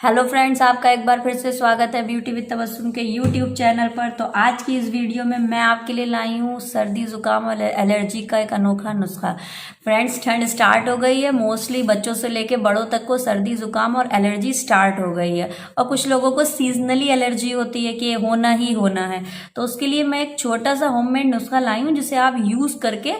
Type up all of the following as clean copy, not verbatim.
Hello friends, आपका एक बार फिर से स्वागत है ब्यूटी विद तबस्सुम के यूट्यूब चैनल पर। तो आज की इस वीडियो में मैं आपके लिए लाई हूँ सर्दी जुकाम और एलर्जी का एक अनोखा नुस्खा। फ्रेंड्स, ठंड स्टार्ट हो गई है। मोस्टली बच्चों से लेके बड़ों तक को सर्दी जुकाम और एलर्जी स्टार्ट हो गई है और कुछ लोगों को सीजनली एलर्जी होती है कि होना ही होना है। तो उसके लिए मैं एक छोटा सा होममेड नुस्खा लाई हूँ जिसे आप यूज़ करके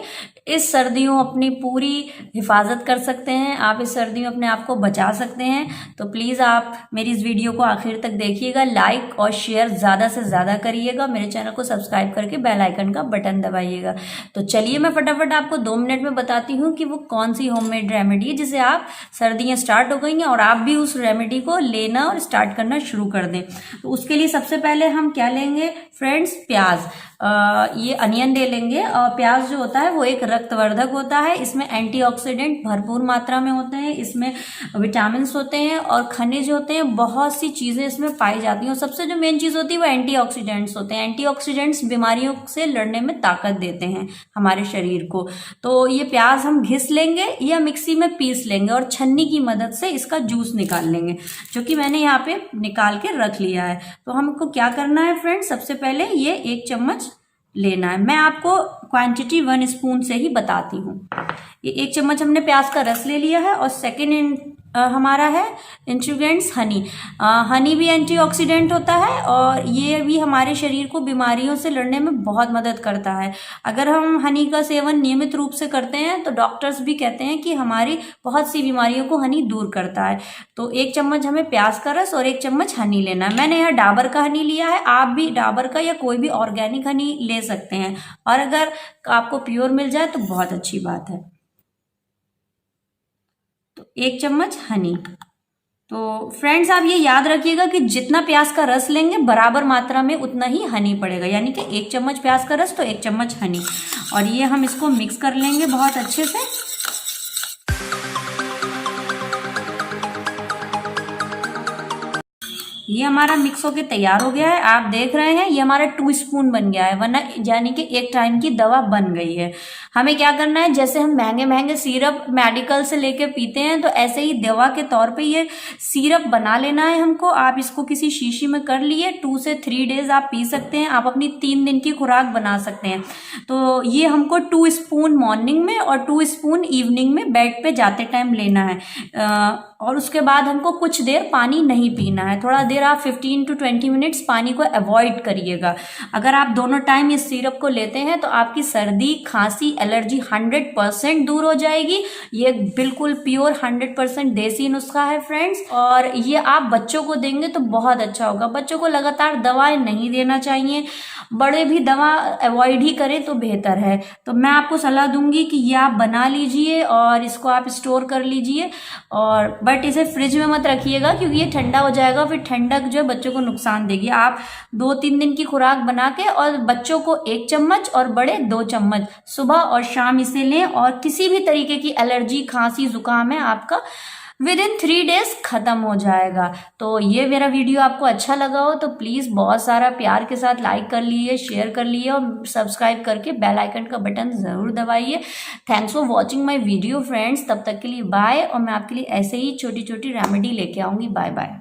इस सर्दियों अपनी पूरी हिफाजत कर सकते हैं। आप इस सर्दियों अपने आप को बचा सकते हैं। तो प्लीज़ आप मेरी इस वीडियो को आखिर तक देखिएगा, लाइक और शेयर ज़्यादा से ज़्यादा करिएगा, मेरे चैनल को सब्सक्राइब करके बेल आइकन का बटन दबाइएगा। तो चलिए मैं फटाफट आपको 2 मिनट में बताती हूँ कि वो कौन सी होममेड रेमेडी है जिसे आप सर्दियाँ स्टार्ट हो गई हैं और आप भी उस रेमेडी को लेना और स्टार्ट करना शुरू कर दें। तो उसके लिए सबसे पहले हम क्या लेंगे फ्रेंड्स, प्याज। ये अनियन ले लेंगे। और प्याज जो होता है वो एक रक्तवर्धक होता है। इसमें एंटीऑक्सीडेंट भरपूर मात्रा में होते हैं, इसमें विटामिन होते हैं और खनिज होते हैं। बहुत सी चीजें इसमें पाई जाती हैं और सबसे जो मेन चीज होती है वो एंटीऑक्सीडेंट्स होते हैं। एंटीऑक्सीडेंट्स बीमारियों से लड़ने में ताकत देते हैं हमारे शरीर को। तो ये प्याज हम घिस लेंगे या मिक्सी में पीस लेंगे और छन्नी की मदद से इसका जूस निकाल लेंगे, जो कि मैंने यहाँ पे निकाल के रख लिया है। तो हमको क्या करना है फ्रेंड्स, सबसे पहले ये 1 चम्मच लेना है। मैं आपको क्वांटिटी 1 स्पून से ही बताती हूँ। ये 1 चम्मच हमने प्याज का रस ले लिया है। और सेकेंड हमारा है इंग्रेडिएंट्स हनी। हनी भी एंटीऑक्सीडेंट होता है और ये भी हमारे शरीर को बीमारियों से लड़ने में बहुत मदद करता है। अगर हम हनी का सेवन नियमित रूप से करते हैं तो डॉक्टर्स भी कहते हैं कि हमारी बहुत सी बीमारियों को हनी दूर करता है। तो 1 चम्मच हमें प्याज का रस और 1 चम्मच हनी लेना है। मैंने यहाँ डाबर का हनी लिया है, आप भी डाबर का या कोई भी ऑर्गेनिक हनी ले सकते हैं। और अगर आपको प्योर मिल जाए तो बहुत अच्छी बात है। तो 1 चम्मच हनी। तो फ्रेंड्स, आप ये याद रखिएगा कि जितना प्याज का रस लेंगे बराबर मात्रा में उतना ही हनी पड़ेगा, यानी कि 1 चम्मच प्याज का रस तो 1 चम्मच हनी। और ये हम इसको मिक्स कर लेंगे बहुत अच्छे से। ये हमारा मिक्स होके तैयार हो गया है। आप देख रहे हैं ये हमारा 2 स्पून बन गया है, वरना यानी कि 1 टाइम की दवा बन गई है। हमें क्या करना है, जैसे हम महंगे महंगे सिरप मेडिकल से लेके पीते हैं तो ऐसे ही दवा के तौर पे ये सिरप बना लेना है हमको। आप इसको किसी शीशी में कर लिए, 2 से 3 डेज आप पी सकते हैं। आप अपनी 3 दिन की खुराक बना सकते हैं। तो ये हमको 2 स्पून मॉर्निंग में और 2 स्पून इवनिंग में बेड पे जाते टाइम लेना है। और उसके बाद हमको कुछ देर पानी नहीं पीना है। थोड़ा देर आप 15 to 20 मिनट्स पानी को अवॉइड करिएगा। अगर आप दोनों टाइम इस सिरप को लेते हैं तो आपकी सर्दी, खांसी, एलर्जी 100% दूर हो जाएगी। ये बिल्कुल प्योर 100% देसी नुस्खा है फ्रेंड्स। और ये आप बच्चों को देंगे तो बहुत अच्छा होगा। बच्चों को लगातार दवाएं नहीं देना चाहिए, बड़े भी दवा अवॉइड ही करें तो बेहतर है। तो मैं आपको सलाह दूंगी कि ये आप बना लीजिए और इसको आप स्टोर कर लीजिए। और बट इसे फ्रिज में मत रखिएगा क्योंकि ये ठंडा हो जाएगा, फिर ठंडक जो है बच्चों को नुकसान देगी। आप 2-3 दिन की खुराक बना के और बच्चों को 1 चम्मच और बड़े 2 चम्मच सुबह और शाम इसे लें। और किसी भी तरीके की एलर्जी, खांसी, जुकाम है आपका विदिन 3 डेज खत्म हो जाएगा। तो ये मेरा वीडियो आपको अच्छा लगा हो तो प्लीज़ बहुत सारा प्यार के साथ लाइक कर लिए, शेयर कर लिए और सब्सक्राइब करके बेल आइकन का बटन ज़रूर दबाइए। Thanks for watching my video friends. तब तक के लिए बाय। और मैं आपके लिए ऐसे ही छोटी छोटी रेमेडी लेके आऊँगी। Bye bye.